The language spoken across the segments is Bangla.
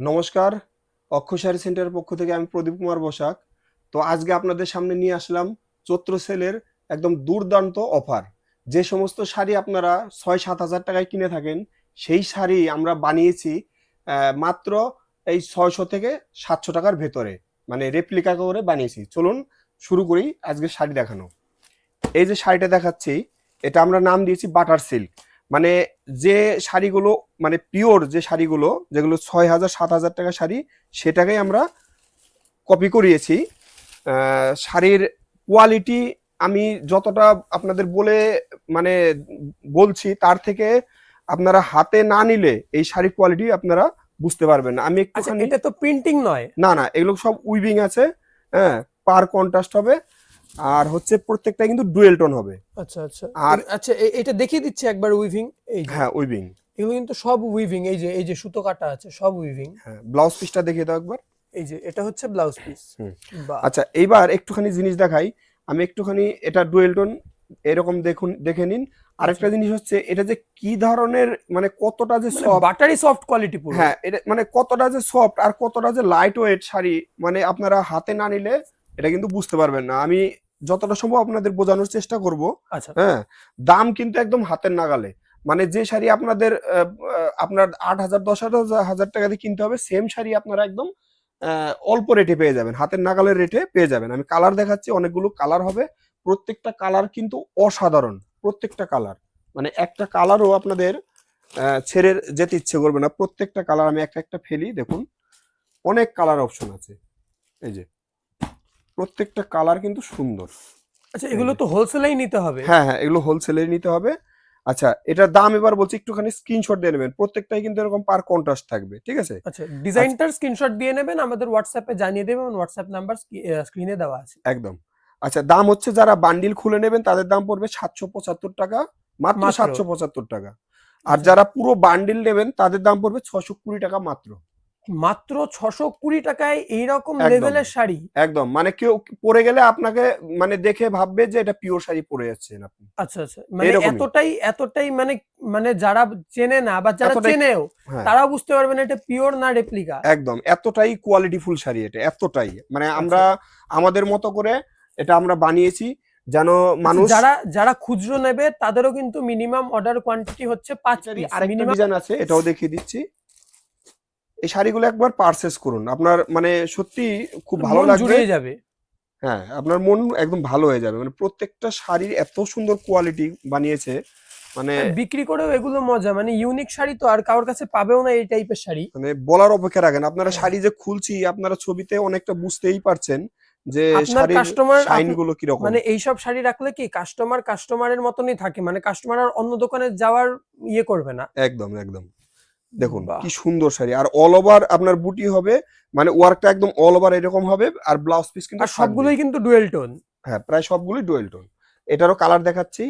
নমস্কার, অক্ষয় শাড়ি সেন্টারের পক্ষ থেকে আমি প্রদীপ কুমার বসাক। তো আজকে আপনাদের সামনে নিয়ে আসলাম চৈত্র সেলের একদম দুর্দান্ত অফার। যে সমস্ত শাড়ি আপনারা ৬-৭ হাজার টাকায় কিনে থাকেন, সেই শাড়ি আমরা বানিয়েছি মাত্র এই ৬০০ থেকে ৭০০ টাকার ভেতরে, মানে রেপ্লিকা করে বানিয়েছি। চলুন শুরু করি আজকে শাড়ি দেখানো। এই যে শাড়িটা দেখাচ্ছি, এটা আমরা নাম দিয়েছি বাটার সিল্ক। মানে যে শাড়িগুলো, মানে পিওর যে শাড়িগুলো, যেগুলো ৬ হাজার ৭ হাজার টাকা শাড়ি, সেটাকেই আমরা কপি করিয়েছি। শাড়ির কোয়ালিটি আমি যতটা আপনাদের বলে মানে বলছি, তার থেকে আপনারা হাতে না নিলে এই শাড়ির কোয়ালিটি আপনারা বুঝতে পারবেন না। আমি আচ্ছা, একটুখানি, এটা তো প্রিন্টিং নয়। না না, এগুলো সব উইভিং আছে। হ্যাঁ, পার কন্ট্রাস্ট হবে, আর হচ্ছে প্রত্যেকটা কিন্তু ডুয়েল টোন হবে। আচ্ছা আচ্ছা আর আচ্ছা, এটা দেখিয়ে দিচ্ছি একবার উইভিং। এই যে হ্যাঁ, উইভিং। এগুলো কিন্তু সব উইভিং, এই যে সুতো কাটা আছে সব উইভিং। হ্যাঁ, ব্লাউজ পিসটা দেখিয়ে দাও একবার। এই যে এটা হচ্ছে ব্লাউজ পিস। হুম। বাহ, আচ্ছা, এইবার একটুখানি জিনিস দেখাই। আমি একটুখানি এটা ডুয়েল টোন এরকম দেখুন, দেখে নিন। আচ্ছা, আরেকটা জিনিস হচ্ছে এটা যে কি ধরনের, মানে কতটা যে মানে সফট। বাটারি সফট কোয়ালিটি পুরো। হ্যাঁ, এটা মানে কতটা যে সফট আর কতটা যে লাইট ওয়েট শাড়ি, মানে আপনারা হাতে না নিলে এটা কিন্তু বুঝতে পারবেন না। আমি যতটা সম্ভব আপনাদের বোঝানোর চেষ্টা করব। আচ্ছা, হ্যাঁ, দাম কিন্তু একদম হাতের নাগালে। মানে যে শাড়ি আপনাদের আপনার ৮ হাজার ১০ হাজার টাকা দিয়ে কিনতে হবে, সেম শাড়ি আপনারা একদম অল্প রেটে পেয়ে যাবেন, হাতের নাগালের রেটে পেয়ে যাবেন। আমি কালার দেখাচ্ছি, অনেকগুলো কালার হবে। প্রত্যেকটা কালার কিন্তু অসাধারণ, প্রত্যেকটা কালার। মানে একটা কালারও আপনাদের ছেড়ে যেতে ইচ্ছে করবে না। প্রত্যেকটা কালার আমি একটা একটা ফেলি, দেখুন অনেক কালার অপশন আছে। এই যে প্রত্যেকটা কালার কিন্তু সুন্দর। আচ্ছা, এই এগুলো যে, তো হোলসেলেই নিতে হবে। হ্যাঁ হ্যাঁ, এগুলো হোলসেলে নিতে হবে। আচ্ছা, এটার দাম এবার বলছি, একটুখানি স্ক্রিনশট দিয়ে নেবেন। প্রত্যেকটাই কিন্তু এরকম পার কন্ট্রাস্ট থাকবে, ঠিক আছে? আচ্ছা, আচ্ছা, ডিজাইনটার স্ক্রিনশট দিয়ে নেবেন, আমাদের হোয়াটসঅ্যাপে জানিয়ে দেবেন, হোয়াটসঅ্যাপ নাম্বার স্ক্রিনে দেওয়া আছে। একদম। আচ্ছা, দাম হচ্ছে যারা বান্ডিল খুলে নেবেন তাদের দাম পড়বে ৭৭৫ টাকা, মাত্র মাত্র। ৭৭৫ টাকা। আর আচ্ছা, যারা পুরো বান্ডিল নেবেন তাদের দাম পড়বে ৬২০ টাকা মাত্র। মাত্র ৬২০ টাকায় এইরকম একদম, লেভেলের শাড়ি। একদম। মানে কেউ পরে গেলে আপনাকে মানে দেখে ভাববে যে এটা পিওর শাড়ি পরে যাচ্ছেন আপনি। আচ্ছা আচ্ছা, মানে এরকমই। এতটাই মানে, মানে যারা চেনে না বা যারা এতটাই, চেনেও হ্যাঁ, তারাও বুঝতে পারবে না এটা পিওর না রেপ্লিকা। একদম। এতটাই কোয়ালিটিফুল শাড়ি এটা, এতটাই। মানে আমরা আচ্ছা আমাদের মতো করে এটা আমরা বানিয়েছি যেন আচ্ছা, মানুষ। যারা যারা খুচরো নেবে তাদেরও কিন্তু মিনিমাম অর্ডার কোয়ান্টিটি হচ্ছে ৫ এটারই পিস আরেকটা মিনিমাম। ডিজাইন আছে, এটাও দেখিয়ে দিচ্ছি। এই শাড়িগুলো একবার পারচেস করুন, আপনার মানে সত্যি খুব ভালো মন লাগবে। জুড়িয়ে যাবে। হ্যাঁ, আপনার মন একদম ভালো হয়ে যাবে। মানে প্রত্যেকটা শাড়ির এত সুন্দর কোয়ালিটি বানিয়েছে, মানে আর বিক্রি করেও এগুলো মজা, মানে ইউনিক শাড়ি তো আর কারোর কাছে পাবেও না এই টাইপের শাড়ি। মানে বলার অপেক্ষা রাখেন। আপনারা হ্যাঁ, শাড়ি যে খুলছি, আপনারা ছবিতে অনেকটা বুঝতেই পারছেন যে আপনার শাড়ির কাস্টমার শাইন গুলো কিরকম। মানে এইসব শাড়ি রাখলে কি কাস্টমারের মতনই থাকে, মানে কাস্টমার আর অন্য দোকানে যাওয়ার ইয়ে করবে না। একদম, একদম। দেখুন বাহ, কি সুন্দর শাড়ি, আর অল ওভার আপনার বুটি হবে। মানে ওয়ার্কটা একদম অল ওভার এরকম হবে, আর ব্লাউজ পিস কিন্তু আর থাকবে। সবগুলোই কিন্তু ডুয়েল টোন। হ্যাঁ, প্রায় সবগুলোই ডুয়েল টোন। এটারও কালার দেখাচ্ছি।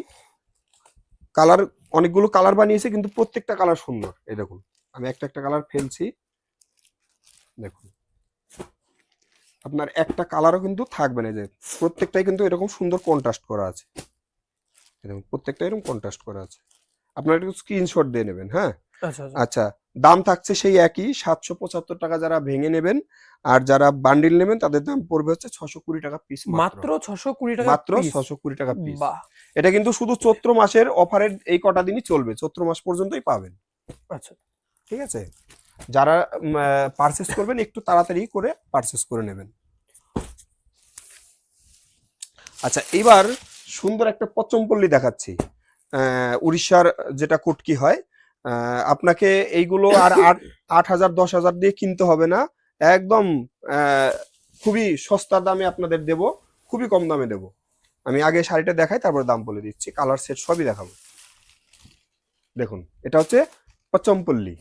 কালার অনেকগুলো কালার বানিয়েছে, কিন্তু প্রত্যেকটা কালার সুন্দর। এই দেখুন, আমি একটা একটা কালার ফেলছি, দেখুন আপনার একটা কালারও কিন্তু থাকবে না। যে প্রত্যেকটাই কিন্তু এরকম সুন্দর কন্ট্রাস্ট করা আছে। দেখুন প্রত্যেকটা এরকম কন্ট্রাস্ট করা আছে। আপনারা একটু স্ক্রিনশট দিয়ে নেবেন, হ্যাঁ। আচ্ছা আচ্ছা, আচ্ছা, দাম থাকছে সেই একই ৭৭৫ টাকা যারা ভেঙে নেবেন। আর যারা বান্ডিল নেবেন তাদের দাম পড়বে হচ্ছে ৬২০ টাকা পিস মাত্র। মাত্র ৬২০ টাকা মাত্র পিস। ৬২০ টাকা পিস। বাহ, এটা কিন্তু শুধু চৈত্র মাসের অফারের এই কটা দিনই চলবে, চৈত্র মাস পর্যন্তই পাবেন, আচ্ছা ঠিক আছে? যারা পারচেস করবেন একটু তাড়াতাড়ি করে পারচেস করে নেবেন। আচ্ছা, এবার সুন্দর একটা পচমপল্লী দেখাচ্ছি। উড়িষ্যার যেটা কুটকি হয়। আপনাকে এইগুলো আর ৮ হাজার ১০ হাজার দিয়ে কিনতে হবে না। একদম খুবই সস্তা দামে আপনাদের দেব, খুবই কম দামে দেব। আমি আগে শাড়িটা দেখাই, তারপর দাম বলে দিচ্ছি, কালার সেট সবই দেখাবো। দেখুন, এটা হচ্ছে পচমপল্লী,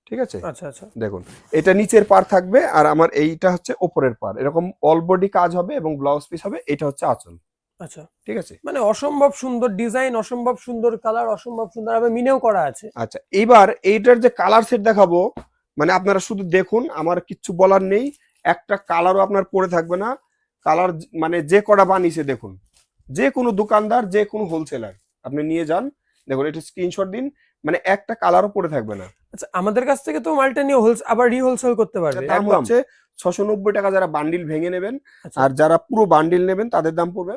ঠিক আছে? আচ্ছা আচ্ছা দেখুন, এটা নিচের পার থাকবে, আর আমার এইটা হচ্ছে ওপরের পার। এরকম অল বডি কাজ হবে এবং ব্লাউজ পিস হবে। এটা হচ্ছে আঁচল, আচ্ছা, ঠিক আছে? মানে অসম্ভব সুন্দর ডিজাইন, অসম্ভব সুন্দর কালার, অসম্ভব সুন্দর ভাবে মিনেও করা আছে। আচ্ছা, এইবার এইটার যে কালার সেট দেখাবো, মানে আপনারা শুধু দেখুন, আমার কিচ্ছু বলার নেই। একটা কালারও আপনার পরে থাকবে না। কালার মানে যে কটা বানিয়েছে দেখুন, যে কোনো দোকানদার, যে কোনো হোলসেলার আপনি নিয়ে যান। দেখুন, এটা স্ক্রিনশট দিন, মানে একটা কালারও পরে থাকবে না। আচ্ছা, আমাদের কাছ থেকে তো মালটা নিয়ে আবার রিহোলসেল করতে পারবে। দাম হচ্ছে 690 টাকা যারা বান্ডিল ভেঙে নেবেন, আচ্ছা, আর যারা পুরো বান্ডিল নেবেন তাদের দাম পড়বে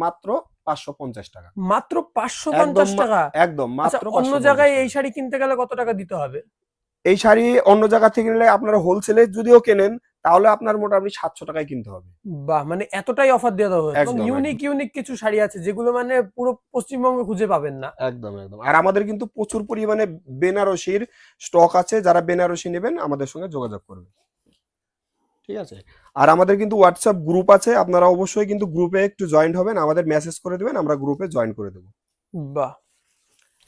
মাত্র 550 টাকা। মাত্র একদম 550 টাকা। একদম আচ্ছা, মাত্র অন্য 550 জায়গায় টাকা। এই শাড়ি কিনতে গেলে কত টাকা দিতে হবে? এই শাড়ি অন্য জায়গা থেকে নিলে আপনারা হোলসেলে যদিও কেনেন তাহলে আপনার মোটামুটি 700 টাকায় কিনতে হবে। বাহ, মানে এতটাই অফার দিয়ে দেওয়া হয়েছে। এবং একদম ইউনিক ইউনিক কিছু শাড়ি আছে যেগুলো মানে পুরো পশ্চিমবঙ্গে খুঁজে পাবেন না। একদম একদম। আর আমাদের কিন্তু প্রচুর পরিমাণে বেনারসির স্টক আছে, যারা বেনারসি নেবেন আমাদের সঙ্গে যোগাযোগ করবেন, ঠিক আছে। আর আমাদের কিন্তু হোয়াটসঅ্যাপ গ্রুপ আছে, আপনারা অবশ্যই কিন্তু গ্রুপে একটু জয়েন হবেন, আমাদের মেসেজ করে দেবেন, আমরা গ্রুপে জয়েন করে দেবো। বাহ,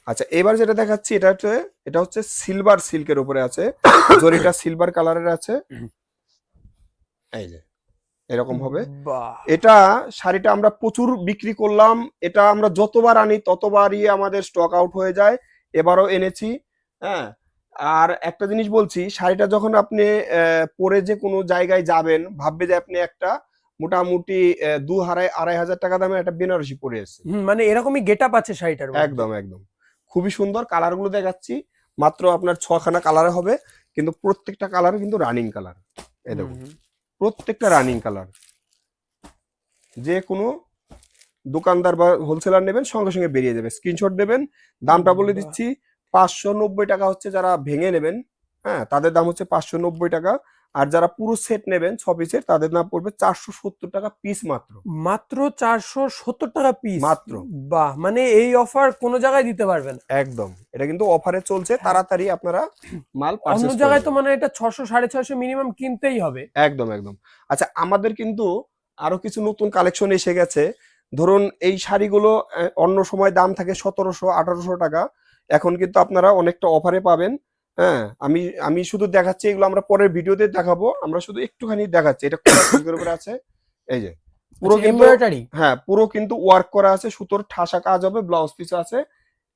আচ্ছা, এবার যেটা দেখাচ্ছি এটা হচ্ছে সিলভার সিল্কের উপরে আছে, জরিটা সিলভার কালারের আছে, এই যে এরকম হবে। বাহ, এটা শাড়িটা আমরা প্রচুর বিক্রি করলাম, এটা আমরা যতবার আনি ততবারই আমাদের স্টক আউট হয়ে যায়, এবারও এনেছি। হ্যাঁ, আর একটা জিনিস বলছি, শাড়িটা যখন আপনি পরে যে কোনো জায়গায় যাবেন ভাববে যে আপনি একটা মোটামুটি 2-2.5 হাজার টাকা দামে একটা বেনারসি পরে এসেছে। মানে এরকমই গেটআপ আছে শাড়িটার মধ্যে। একদম একদম, খুবই সুন্দর। কালার গুলো দেখাচ্ছি, মাত্র আপনার 6খানা কালারে হবে, কিন্তু প্রত্যেকটা কালার কিন্তু রানিং কালার। এই দেখুন, প্রত্যেকটা রানিং কালার। যে কোনো দোকানদার বা হোলসেলার নেবেন সঙ্গে সঙ্গে বেরিয়ে যাবে, স্ক্রিনশট দেবেন। দামটা বলে দিচ্ছি, 590 টাকা হচ্ছে যারা ভেঙে নেবেন, হ্যাঁ তাদের দাম হচ্ছে 590 টাকা। আর যারা পুরো সেট নেবেন 6 পিসের তাদের দাম পড়বে 470 টাকা পিস মাত্র। মাত্র 470 টাকা পিস মাত্র। বাহ, মানে এই অফার কোনো জায়গায় দিতে পারবেন না। একদম, এটা কিন্তু অফারে চলছে, তাড়াতাড়ি আপনারা মাল অন্য পারচেজ জায়গায় তো করবেন। মানে এটা 600-650 মিনিমাম কিনতেই হবে। একদম একদম। আচ্ছা, আমাদের কিন্তু আরো কিছু নতুন কালেকশন এসে গেছে। ধরুন এই শাড়িগুলো অন্য সময় দাম থাকে 1700-1800 টাকা, এখন কিন্তু আপনারা অনেকটা অফারে পাবেন। হ্যাঁ, আমি আমি শুধু দেখাচ্ছি, এগুলো আমরা পরের ভিডিওতে দেখাবো, আমরা শুধু একটুখানি দেখাচ্ছি। এটা কোটা সিল্কের উপরে আছে, এই যে পুরো আচ্ছা, কিন্তু, এমব্রয়ডারি। হ্যাঁ পুরো কিন্তু ওয়ার্ক করা আছে, সুতোর ঠাসা কাজ হবে, ব্লাউজ পিস আছে।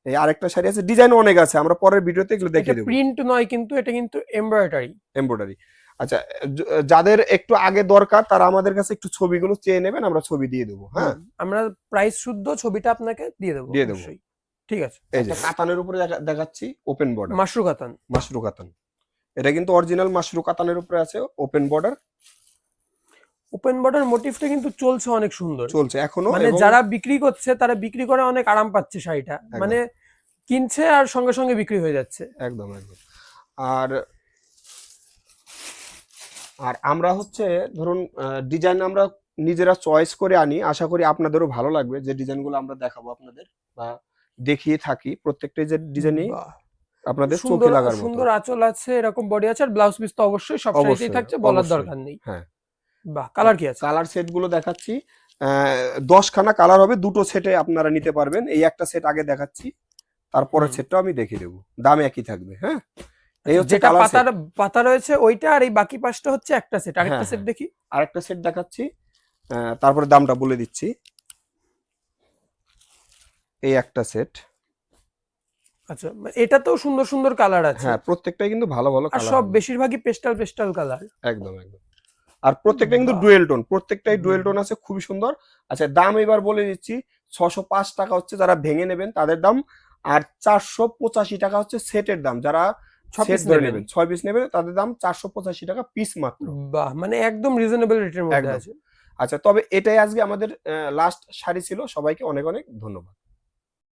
এই আরেকটা শাড়ি আছে, ডিজাইন অনেক আছে, আমরা পরের ভিডিওতে এগুলো এটা দেখিয়ে দেবো। প্রিন্ট নয় কিন্তু, এটা কিন্তু এমব্রয়ডারি। এমব্রয়ডারি। আচ্ছা, যাদের একটু আগে দরকার তারা আমাদের কাছে একটু ছবিগুলো চেয়ে নেবেন, আমরা ছবি দিয়ে দেবো। হ্যাঁ, আমরা প্রাইস শুদ্ধ ছবিটা আপনাকে দিয়ে দেবো দিয়ে দেবো। অবশ্যই। ঠিক আছে। এই যে কাতানের উপরে দেখাচ্ছি, ওপেন বর্ডার, মাশরু কাতান। মাশরু কাতান। এটা কিন্তু অরিজিনাল মাশরু কাতানের উপরে আছে, ওপেন বর্ডার। ওপেন বর্ডার মোটিভটা কিন্তু চলছে অনেক সুন্দর, চলছে এখনো, মানে এবং যারা বিক্রি করছে তারা বিক্রি করে অনেক আরাম পাচ্ছে শাড়িটা, একদম। মানে কিনছে আর সঙ্গে সঙ্গে বিক্রি হয়ে যাচ্ছে। একদম একদম। আর আর আমরা হচ্ছে ধরুন ডিজাইন আমরা নিজেরা চয়েস করে আনি, আশা করি আপনাদেরও ভালো লাগবে যে ডিজাইনগুলো আমরা দেখাবো আপনাদের বা দেখিয়ে থাকি, প্রত্যেকটা যে ডিজাইনই বাহ, আপনাদের সুন্দর চোখে লাগার মতো। সুন্দর আঁচল আছে, এরকম বডি আছে, আর ব্লাউজ পিস তো অবশ্যই সব শাড়িতেই অবশ্যই থাকছে, বলার অবশ্যই। দরকার নেই। হ্যাঁ, বাহ, কালার কি আছে? কালার সেট গুলো দেখাচ্ছি, 10খানা কালার হবে, দুটো সেটে আপনারা নিতে পারবেন। এই একটা সেট আগে দেখাচ্ছি, তারপরের সেটটাও আমি দেখিয়ে দেবো, দাম একই থাকবে। হ্যাঁ, এই হচ্ছে যেটা কালার সেট। পাতা রয়েছে ওইটা, আর এই বাকি পাঁচটা হচ্ছে একটা সেট। আরেকটা হ্যাঁ সেট হ্যাঁ, দেখি। আরেকটা সেট দেখাচ্ছি, তারপরে দামটা বলে দিচ্ছি। এই একটা সেট। আচ্ছা, এটা তো সুন্দর সুন্দর কালার আছে। হ্যাঁ, প্রত্যেকটাই কিন্তু ভালো ভালো আর কালার সব হবে। বেশিরভাগই পেস্টাল পেস্টাল কালার। একদম একদম। আর প্রত্যেকটা কিন্তু বাহ। ডুয়েল টোন, প্রত্যেকটাই ডুয়েল টোন আছে, খুবই সুন্দর। আচ্ছা, দাম এবার বলে দিচ্ছি, 605 টাকা হচ্ছে যারা ভেঙে নেবেন তাদের দাম, আর 485 টাকা হচ্ছে সেটের দাম, যারা 6 সেট পিস ধরে নেবেন। নেবেন 6 পিস নেবেন তাদের দাম 485 টাকা পিস মাত্র। বাহ, মানে একদম রিজনেবল রেটের মধ্যে একদম। আছে। আচ্ছা, তবে এটাই আজকে আমাদের লাস্ট শাড়ি ছিল। সবাইকে অনেক অনেক ধন্যবাদ।